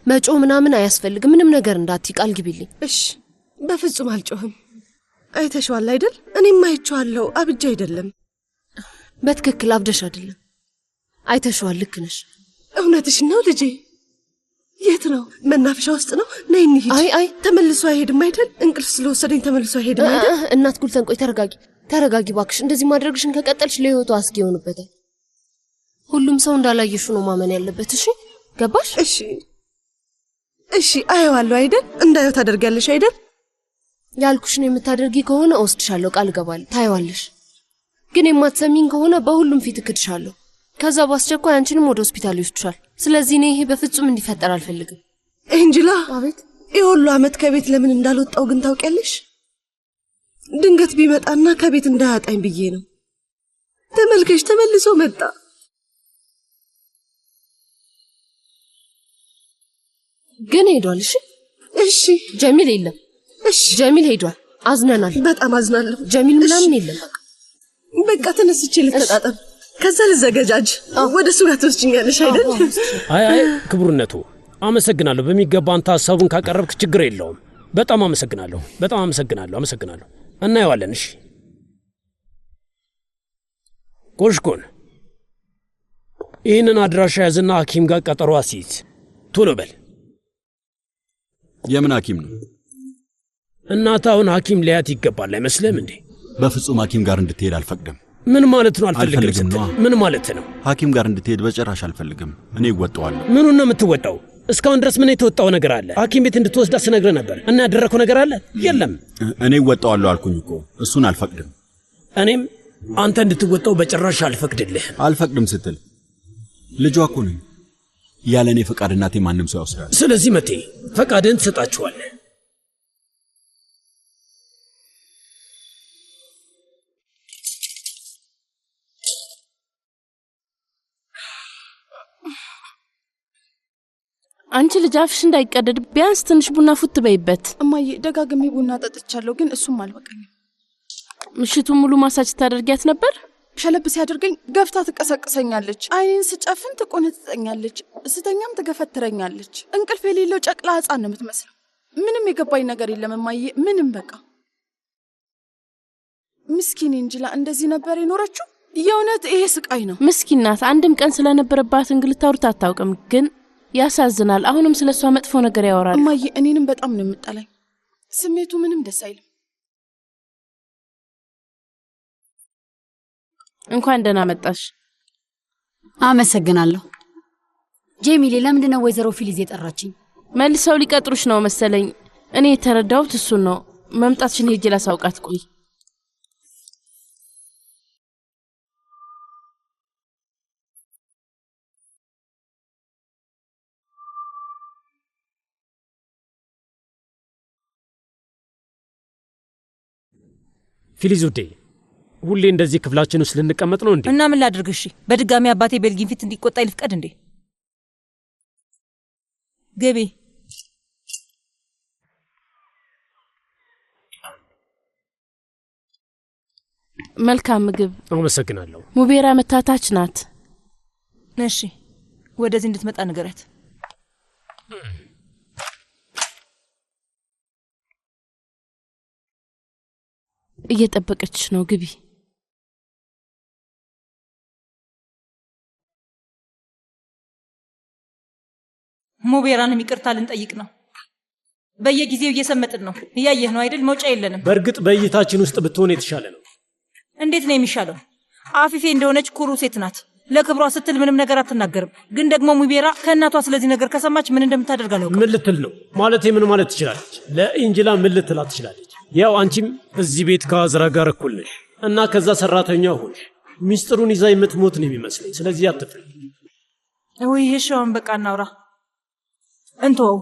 መጮ ምናምን አያስፈልግም። ምንም ነገር እንዳትይ ቃል ግቢልኝ። እሺ፣ በፍጹም አልጮህም። አይተሽዋል አይደል? እኔም አይቼዋለሁ። አብጃ አይደለም። በትክክል አብደሽ አይደለም፣ አይተሽዋል። ልክ ነሽ። እውነትሽ ነው ልጄ። የት ነው? መናፈሻ ውስጥ ነው። ነይ እንሂድ። አይ ተመልሶ አይሄድም አይደል? እንቅልፍ ስለወሰደኝ ተመልሶ አይሄድም አይደል? እናት ጉልተን ቆይ ተረጋጊ ባክሽ። እንደዚህ ማድረግሽን ከቀጠልሽ ለህይወቱ አስጊ ይሆንበታል። ሁሉም ሰው እንዳላየሽ ነው ማመን ያለበት። እሺ ገባሽ? እሺ አየዋለሁ አይደል? እንዳየው ታደርጊያለሽ አይደል? ያልኩሽን የምታደርጊ ከሆነ እወስድሻለሁ፣ ቃል እገባለሁ። ታይዋለሽ። ግን የማትሰሚኝ ከሆነ በሁሉም ፊት እክድሻለሁ። ከዛ በአስቸኳይ አንቺንም ወደ ሆስፒታል ይወስድሻል። ስለዚህ እኔ ይሄ በፍጹም እንዲፈጠር አልፈልግም። ኤንጅላ፣ አቤት። የሁሉ ዓመት ከቤት ለምን እንዳልወጣው ግን ታውቂያለሽ? ድንገት ቢመጣና ከቤት እንዳያጣኝ ብዬ ነው። ተመልከሽ፣ ተመልሶ መጣ። ግን ሄዷል። እሺ ጀሚል የለም። እሺ ጀሚል ሄዷል። አዝነናል። በጣም አዝናለሁ። ጀሚል ምናምን የለም። በቃ ተነስቼ ልተጣጣም፣ ከዛ ልዘገጃጅ። ወደ እሱ ጋር ትወስጂኛለሽ አይደል? አይ ክቡርነቱ አመሰግናለሁ። በሚገባ አንተ ሀሳቡን ካቀረብክ ችግር የለውም። በጣም አመሰግናለሁ። አመሰግናለሁ። እናየዋለን። እሺ ኮሽኮን ይህንን አድራሻ ያዝና ሐኪም ጋር ቀጠሮ አስይዝ። ቶሎ በል። የምን ሐኪም ነው? እናት አሁን ሐኪም ሊያት ይገባል አይመስልም እንዴ? በፍጹም ሐኪም ጋር እንድትሄድ አልፈቅድም። ምን ማለት ነው? አልፈልግም ነው? ምን ማለት ነው? ሐኪም ጋር እንድትሄድ በጭራሽ አልፈልግም። እኔ እወጣዋለሁ። ምኑን ነው የምትወጣው? እስካሁን ድረስ ምን የተወጣው ነገር አለ? ሐኪም ቤት እንድትወስዳ ስነግርህ ነበር እና ያደረከው ነገር አለ? የለም። እኔ እወጣዋለሁ አልኩኝ እኮ። እሱን አልፈቅድም። እኔም አንተ እንድትወጣው በጭራሽ አልፈቅድልህም። አልፈቅድም ስትል ልጇ እኮ ነኝ። ያለ እኔ ፈቃድ እናቴ ማንም ሰው ያወስዳል። ስለዚህ መቴ ፈቃድን ትሰጣችኋለህ። አንቺ ልጅ አፍሽ እንዳይቀደድ ቢያንስ ትንሽ ቡና ፉት በይበት። እማዬ ደጋግሜ ቡና ጠጥቻለሁ፣ ግን እሱም አልበቃኝም። ምሽቱን ሙሉ ማሳጅ ታደርጊያት ነበር? ሸለብ ሲያደርገኝ ገፍታ ትቀሰቅሰኛለች። አይኔን ስጨፍን ትቆነጥጠኛለች፣ ስተኛም ትገፈትረኛለች። እንቅልፍ የሌለው ጨቅላ ሕፃን ነው የምትመስለው። ምንም የገባኝ ነገር የለም እማዬ፣ ምንም። በቃ ምስኪን እንጅላ እንደዚህ ነበር የኖረችው። የእውነት ይሄ ስቃይ ነው። ምስኪን ናት። አንድም ቀን ስለነበረባት እንግልት አውርታ አታውቅም። ግን ያሳዝናል። አሁንም ስለሷ መጥፎ ነገር ያወራል። እማዬ እኔንም በጣም ነው የምጠላኝ። ስሜቱ ምንም ደስ አይልም። እንኳን ደህና መጣሽ። አመሰግናለሁ። ጄሚሌ፣ ለምንድን ነው ወይዘሮ ፊሊዝ የጠራችኝ? መልሰው ሊቀጥሩሽ ነው መሰለኝ። እኔ የተረዳሁት እሱን ነው። መምጣትሽን ሄጄ ላሳውቃት። ቆይ ፊሊዝ ውዴ፣ ሁሌ እንደዚህ ክፍላችን ውስጥ ልንቀመጥ ነው እንዴ? እና ምን ላድርግ? እሺ በድጋሚ አባቴ ቤልጊን ፊት እንዲቆጣ ይልፍቀድ እንዴ? ገቢ መልካም ምግብ። አመሰግናለሁ። ሙቤራ መታታች ናት። እሺ ወደዚህ እንድትመጣ ንገረት። እየጠበቀችሽ ነው። ግቢ። ሙቤራንም ይቅርታ ልንጠይቅ ነው። በየጊዜው እየሰመጥን ነው። እያየህ ነው አይደል? መውጫ የለንም። በእርግጥ በእይታችን ውስጥ ብትሆን የተሻለ ነው። እንዴት ነው የሚሻለው? አፊፌ እንደሆነች ኩሩ ሴት ናት። ለክብሯ ስትል ምንም ነገር አትናገርም። ግን ደግሞ ሙቤራ ከእናቷ ስለዚህ ነገር ከሰማች ምን እንደምታደርግ አላውቅም። ምን ልትል ነው? ማለት ምን ማለት ትችላለች? ለኢንጅላ ምን ልትላት ትችላለች? ያው አንቺም እዚህ ቤት ከአዝራ ጋር እኩል ነሽ እና ከዛ ሰራተኛ ሆንሽ። ሚስጥሩን ይዛ የምትሞት ነው የሚመስለኝ። ስለዚህ አትፍሪ። ወይ እሺውን በቃ እናውራ። እንተወው።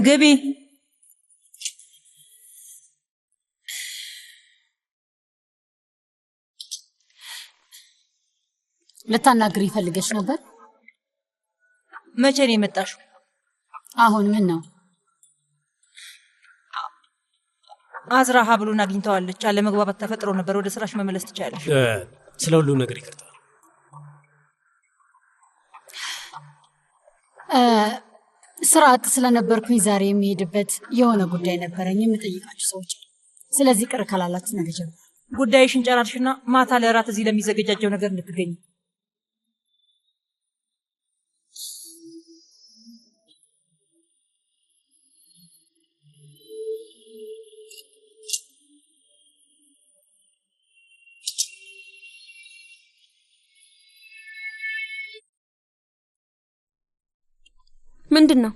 ገቢ ልታናግሪ ፈልገሽ ነበር? መቼ ነው የመጣሽው? አሁን ምን ነው? አዝራ ሀብሉን አግኝተዋለች። አለመግባባት ተፈጥሮ ነበር። ወደ ስራሽ መመለስ ትችያለሽ። ስለ ሁሉ ነገር ይቅርታ። ስራ አጥ ስለነበርኩኝ ዛሬ የሚሄድበት የሆነ ጉዳይ ነበረኝ የምጠይቃችሁ ሰዎች። ስለዚህ ቅር ካላላችሁ ነገ ጀምሮ ጉዳይሽን ጨራርሽና ማታ ለራት እዚህ ለሚዘገጃጀው ነገር እንድትገኝ። ምንድነው?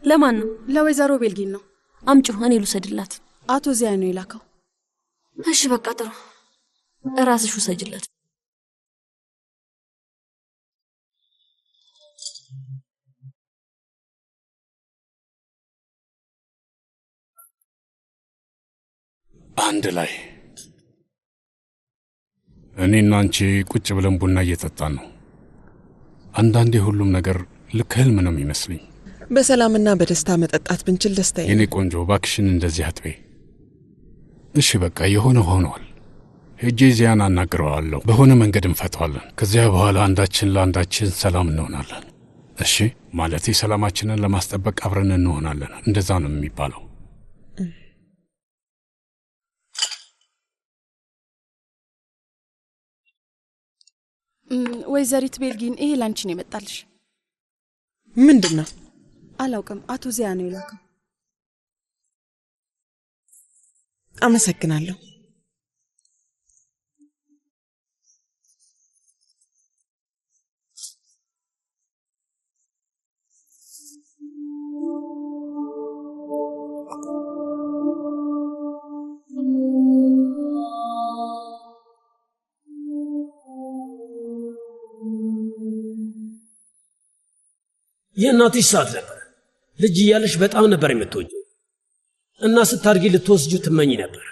ለማን ነው? ለወይዘሮ ቤልጊን ነው። አምጩ፣ እኔ ልውሰድላት። አቶ ዚያ ነው የላከው። እሺ በቃ ጥሩ፣ እራስሽ ውሰጅላት። አንድ ላይ እኔና አንቺ ቁጭ ብለን ቡና እየጠጣን ነው። አንዳንዴ ሁሉም ነገር ልክ ህልም ነው የሚመስለኝ። በሰላምና በደስታ መጠጣት ብንችል ደስታዬ። የኔ ቆንጆ ባክሽን እንደዚህ አትቤ። እሺ በቃ የሆነ ሆኗል። ሄጄ ዚያን አናግረዋለሁ። በሆነ መንገድ እንፈታዋለን። ከዚያ በኋላ አንዳችን ለአንዳችን ሰላም እንሆናለን። እሺ ማለቴ ሰላማችንን ለማስጠበቅ አብረን እንሆናለን። እንደዛ ነው የሚባለው። ወይዘሪት ቤልጊን ይሄ ላንቺ ነው የመጣልሽ። ምንድነው? አላውቅም። አቶ ዚያ ነው የላከው። አመሰግናለሁ። የእናትሽ ሰዓት ነበር። ልጅ እያለሽ በጣም ነበር የምትወጂው እና ስታድጊ ልትወስጂው ትመኝ ነበር።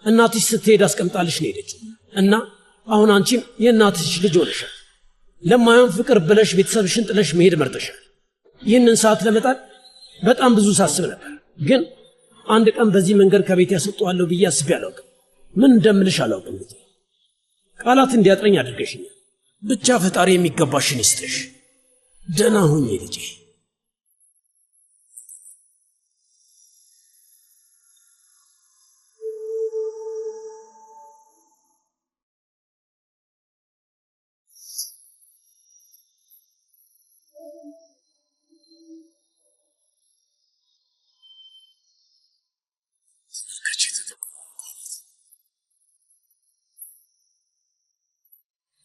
እናትሽ ስትሄድ አስቀምጣልሽ ነው ሄደችው እና አሁን አንቺም የእናትሽ ልጅ ሆነሻል። ለማይሆን ፍቅር ብለሽ ቤተሰብሽን ጥለሽ መሄድ መርጠሻል። ይህንን ሰዓት ለመጣል በጣም ብዙ ሳስብ ነበር፣ ግን አንድ ቀን በዚህ መንገድ ከቤት ያስወጣዋለሁ ብዬ አስቤ አላውቅም። ምን እንደምልሽ አላውቅም። ቃላት እንዲያጥረኝ አድርገሽኛል። ብቻ ፈጣሪ የሚገባሽን ይስጥሽ። ደህና ሁኚ ልጄ።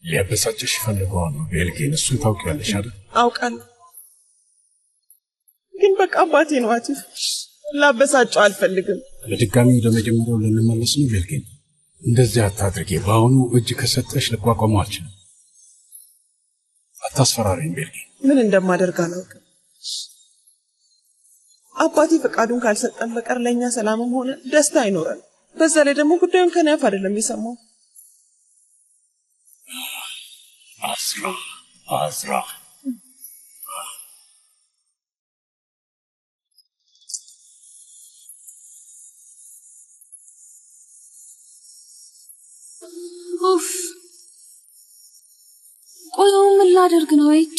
ሊያበሳጭሽ ፈልገዋል ነው ቤልጊን። እሱን ታውቂያለሽ አይደል? አውቃለሁ፣ ግን በቃ አባቴ ነው አቲፍ። ላበሳጨው አልፈልግም። ለድጋሚ ወደ መጀመሪያው ልንመለስ ነው ቤልጊን። እንደዚህ አታድርጊ። በአሁኑ እጅ ከሰጠሽ ልቋቋመው አልችልም። አታስፈራሪኝ ቤልጊን። ምን እንደማደርግ አላውቅም። አባቴ ፈቃዱን ካልሰጠን በቀር ለእኛ ሰላምም ሆነ ደስታ አይኖረን። በዛ ላይ ደግሞ ጉዳዩን ከኔ አፍ አይደለም የሰማው። አዝራ ኡፍ፣ ቆይ ምን ላደርግ ነው? እጭ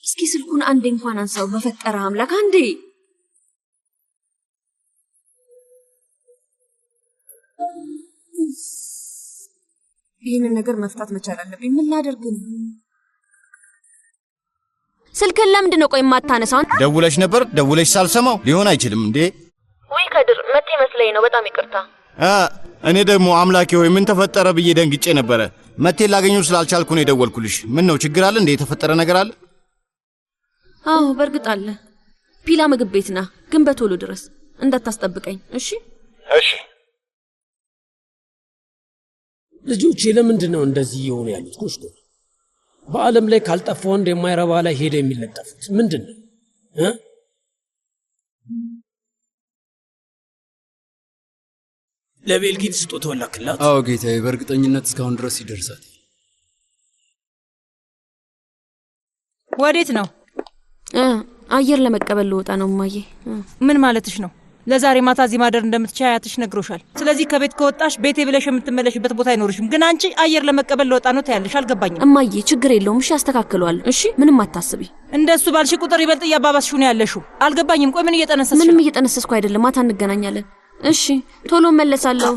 እስኪ ስልኩን አንዴ እንኳን አንሳው በፈጠረ አምላክ አንዴ። ይህንን ነገር መፍታት መቻል አለብኝ። ምን ላደርግ ነው? ስልክን ለምንድን ነው ቆይ የማታነሳው? ደውለሽ ነበር? ደውለሽ ሳልሰማው ሊሆን አይችልም እንዴ? ወይ ከድር መጤ መስለኝ ነው። በጣም ይቅርታ። እኔ ደግሞ አምላኬ ሆይ ምን ተፈጠረ ብዬ ደንግጬ ነበረ። መቴ ላገኘው ስላልቻልኩ ነው የደወልኩልሽ። ምን ነው ችግር አለ እንዴ? የተፈጠረ ነገር አለ? አዎ በእርግጥ አለ። ፒላ ምግብ ቤት ና፣ ግን በቶሎ ድረስ እንዳታስጠብቀኝ እሺ? እሺ። ልጆቼ ለምንድን ነው እንደዚህ እየሆኑ ያሉት? ኮሽቶ በዓለም ላይ ካልጠፋ ወንድ የማይረባ ላይ ሄደ የሚለጠፉት ምንድን ነው? ለቤልጊት ስጦታውን ላክላት? አዎ ጌታዬ፣ በእርግጠኝነት እስካሁን ድረስ ይደርሳል። ወዴት ነው? አየር ለመቀበል ልወጣ ነው እማዬ። ምን ማለትሽ ነው? ለዛሬ ማታ እዚህ ማደር እንደምትቻይ አያትሽ ነግሮሻል። ስለዚህ ከቤት ከወጣሽ ቤቴ ብለሽ የምትመለሽበት ቦታ አይኖርሽም። ግን አንቺ አየር ለመቀበል ልወጣ ነው ታያለሽ። አልገባኝም። እማዬ ችግር የለውም እሺ፣ አስተካክለዋለሁ። እሺ ምንም አታስቢ። እንደሱ ባልሽ ቁጥር ይበልጥ እያባባስሽው ነው ያለሽው። አልገባኝም። ቆይ ምን እየጠነሰስሽ? ምንም እየጠነሰስኩ አይደለም። ማታ እንገናኛለን። እሺ ቶሎ መለሳለሁ።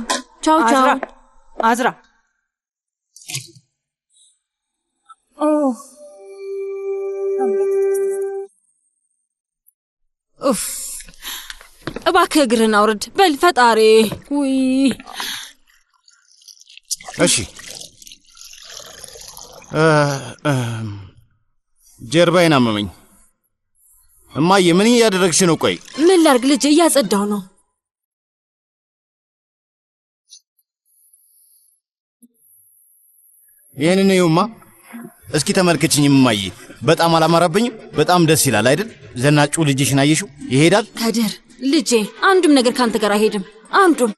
ቻው ቻው። አዝራ ኡፍ እባክህ እግርህን አውርድ። በል ፈጣሪ። ውይ እሺ ጀርባዬን አመመኝ። እማዬ ምን እያደረግሽ ነው? ቆይ ምን ላርግ ልጄ? እያጸዳሁ ነው። ይህንን ይውማ እስኪ ተመልከችኝ እማዬ። በጣም አላማራብኝም? በጣም ደስ ይላል አይደል? ዘናጩ ልጅሽን አየሽው? ይሄዳል። ከድር ልጄ፣ አንዱም ነገር ካንተ ጋር አይሄድም። አንዱም።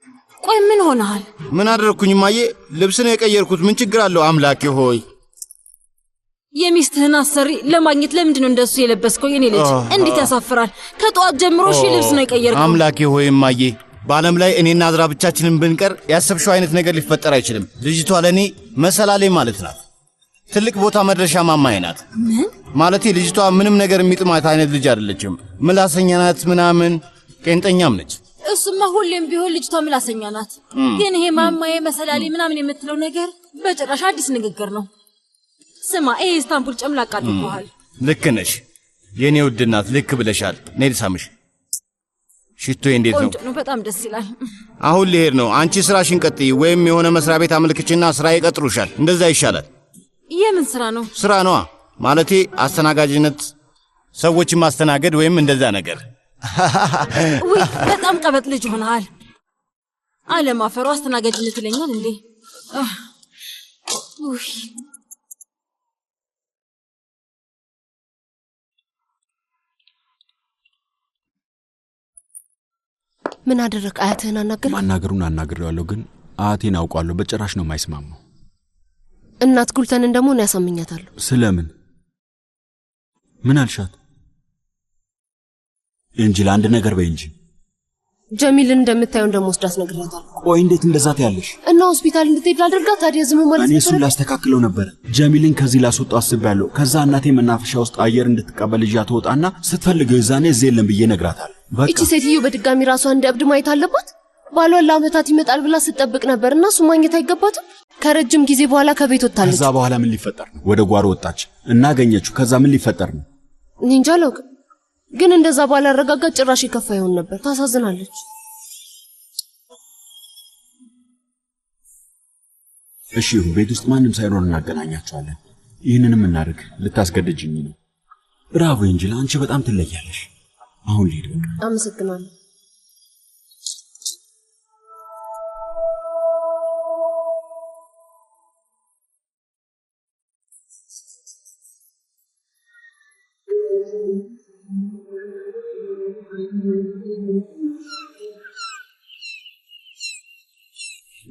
ቆይ ምን ሆነሃል? ምን አደረግኩኝ እማዬ? ልብስ ነው የቀየርኩት። ምን ችግር አለው? አምላኬ ሆይ የሚስትህን አሰሪ ለማግኘት ለምንድን ነው እንደሱ የለበስከው? የኔ ልጅ እንዴት ያሳፍራል! ከጠዋት ጀምሮ ልብስ ነው የቀየርከው። አምላኬ ሆይ እማዬ፣ በዓለም ላይ እኔና አዝራ ብቻችንን ብንቀር ያሰብሽው አይነት ነገር ሊፈጠር አይችልም። ልጅቷ ለእኔ መሰላሌ ማለት ናት። ትልቅ ቦታ መድረሻ ማማዬ ናት። ምን ማለቴ ልጅቷ ምንም ነገር የሚጥማት አይነት ልጅ አይደለችም። ምላሰኛ ናት፣ ምናምን ቄንጠኛም ነች። እሱማ ሁሌም ቢሆን ልጅቷ ምላሰኛ ናት። ግን ይሄ ማማዬ መሰላሌ ምናምን የምትለው ነገር በጭራሽ አዲስ ንግግር ነው። ስማ፣ ይሄ ኢስታንቡል ጨምላቃ አድርጎሃል። ልክ ነሽ የኔ ውድ እናት፣ ልክ ብለሻል። ነይ ልሳምሽ። ሽቶዬ እንዴት ነው? ቆንጆ ነው፣ በጣም ደስ ይላል። አሁን ልሄድ ነው። አንቺ ስራሽን ቀጥይ፣ ወይም የሆነ መስሪያ ቤት አመልክችና ስራ ይቀጥሩሻል። እንደዛ ይሻላል። የምን ስራ ነው? ስራ ነዋ። ማለቴ አስተናጋጅነት፣ ሰዎችን ማስተናገድ ወይም እንደዛ ነገር። ውይ በጣም ቀበጥ ልጅ ሆነሃል። አለማፈሩ አስተናጋጅነት ይለኛል እንዴ? ውይ ምን አደረክ? አያትህን አናገር? ማናገሩን አናግሬዋለሁ፣ ግን አያቴን አውቋለሁ። በጭራሽ ነው የማይስማማው። እናት ጉልተንን ደግሞ ነው ያሳምኛታለሁ። ስለምን? ምን አልሻት? እንጂ ለአንድ ነገር በይ እንጂ። ጀሚልን እንደምታየው እንደምወስዳት ነግራታለሁ። ቆይ እንዴት እንደዛ ትያለሽ? እና ሆስፒታል እንድትሄድ ላድርጋት? ታዲያ ዝም ማለት እኔ እሱን ላስተካክለው ነበር። ጀሚልን ከዚህ ላስወጣው አስቤያለሁ። ከዛ እናቴ መናፈሻ ውስጥ አየር እንድትቀበል ይዣ ትወጣና ስትፈልገው የዛኔ እዚህ የለም ብዬ ነግራታለሁ። እቺ ሴትዮ በድጋሚ ራሷን እንደ እብድ ማየት አለባት? ባሏን ለዓመታት ይመጣል ብላ ስትጠብቅ ነበር እና እሱ ማግኘት አይገባትም? ከረጅም ጊዜ በኋላ ከቤት ወጣለች። ከዛ በኋላ ምን ሊፈጠር ነው? ወደ ጓሮ ወጣች እናገኘችው። ከዛ ምን ሊፈጠር ነው? እኔ እንጃ አላውቅም። ግን እንደዛ ባላረጋጋት ጭራሽ ይከፋ ይሆን ነበር። ታሳዝናለች። እሺ ቤት ውስጥ ማንም ሳይኖር እናገናኛቸዋለን። ይህንንም እናድርግ። ልታስገድጅኝ ነው? ብራቮ ኤንጅላ፣ አንቺ በጣም ትለያለሽ። አሁን ልሂድ በቃ። አመሰግናለሁ።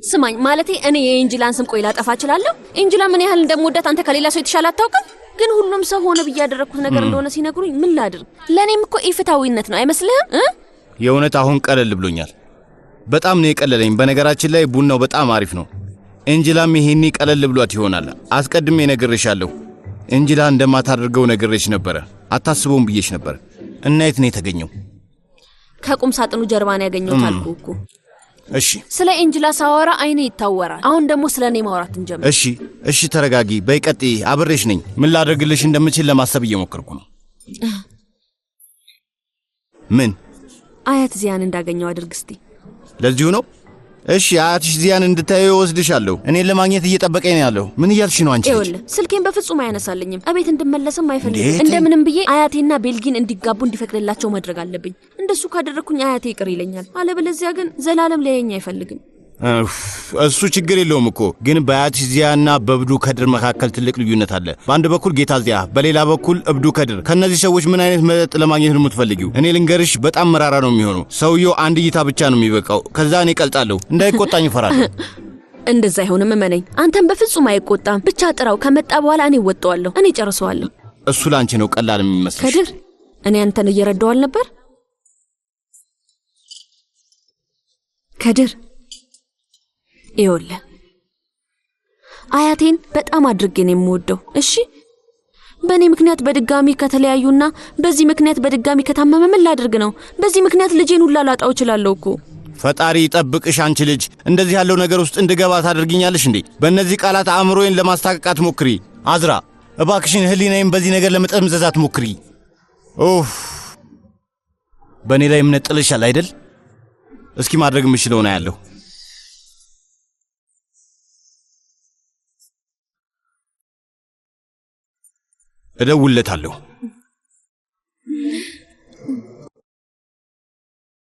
ስማኝ፣ ማለቴ እኔ የኤንጅላን ስም ቆይ ላጠፋ እችላለሁ? ኤንጅላ ምን ያህል እንደምወዳት አንተ ከሌላ ሰው የተሻለ አታውቅም? ግን ሁሉም ሰው ሆነ ብዬ ያደረኩት ነገር እንደሆነ ሲነግሩኝ ምን ላድርግ? ለእኔም እኮ ኢፍታዊነት ነው አይመስልህም? የእውነት አሁን ቀለል ብሎኛል። በጣም ነው የቀለለኝ። በነገራችን ላይ ቡናው በጣም አሪፍ ነው። ኤንጅላም ይሄኔ ቀለል ብሏት ይሆናል። አስቀድሜ ነግሬሻለሁ። ኤንጅላ እንደማታደርገው ነግሬሽ ነበረ። አታስበውም ብዬሽ ነበር። እና የት ነው የተገኘው? ከቁም ሳጥኑ ጀርባ ነው ያገኘሁት አልኩህ እኮ። እሺ ስለ ኤንጅላ ሳወራ አይኔ ይታወራል። አሁን ደግሞ ስለ እኔ ማውራት እንጀምር። እሺ ተረጋጊ። በይ ቀጥይ። አብሬሽ ነኝ። ምን ላደርግልሽ እንደምችል ለማሰብ እየሞከርኩ ነው። ምን? አያት ዚያን እንዳገኘው አድርግ እስቲ። ለዚሁ ነው? እሺ አያትሽ ዚያን እንድታየው ወስድሻለሁ። እኔን ለማግኘት እየጠበቀኝ ነው ያለው። ምን እያልሽ ነው አንቺ? ይኸውልህ ስልኬን በፍጹም አያነሳልኝም። እቤት እንድመለስም አይፈልግም። እንደምንም ብዬ አያቴና ቤልጊን እንዲጋቡ እንዲፈቅድላቸው ማድረግ አለብኝ። እንደሱ ካደረኩኝ አያቴ ይቅር ይለኛል። አለበለዚያ ግን ዘላለም ሊያየኝ አይፈልግም። እሱ ችግር የለውም እኮ ግን በአያትሽ ዚያና በእብዱ ከድር መካከል ትልቅ ልዩነት አለ። በአንድ በኩል ጌታ ዚያ፣ በሌላ በኩል እብዱ ከድር። ከነዚህ ሰዎች ምን አይነት መጠጥ ለማግኘት ነው የምትፈልጊው? እኔ ልንገርሽ፣ በጣም መራራ ነው የሚሆነው። ሰውየው አንድ እይታ ብቻ ነው የሚበቃው። ከዛ እኔ ቀልጣለሁ። እንዳይቆጣኝ እፈራለሁ። እንደዛ አይሆንም፣ እመነኝ። አንተም በፍጹም አይቆጣም። ብቻ ጥራው። ከመጣ በኋላ እኔ እወጣዋለሁ፣ እኔ ጨርሰዋለሁ። እሱ ላንቺ ነው ቀላል የሚመስልሽ። ከድር፣ እኔ አንተን እየረዳው አልነበር? ከድር ይኸውልህ አያቴን በጣም አድርጌ ነው የምወደው። እሺ በእኔ ምክንያት በድጋሚ ከተለያዩና በዚህ ምክንያት በድጋሚ ከታመመ ምን ላድርግ ነው? በዚህ ምክንያት ልጄን ሁላ ላጣው እችላለሁ እኮ። ፈጣሪ ይጠብቅሽ አንቺ ልጅ። እንደዚህ ያለው ነገር ውስጥ እንድገባ ታደርጊኛለሽ እንዴ? በእነዚህ ቃላት አእምሮዬን ለማስታቀቃት ሞክሪ። አዝራ እባክሽን ህሊናዬን በዚህ ነገር ለመጠምዘዛት ሞክሪ። ኦፍ በእኔ ላይ እምነት ጥልሻል አይደል? እስኪ ማድረግ የምችለው ነው ያለው። እደውልለታለሁ።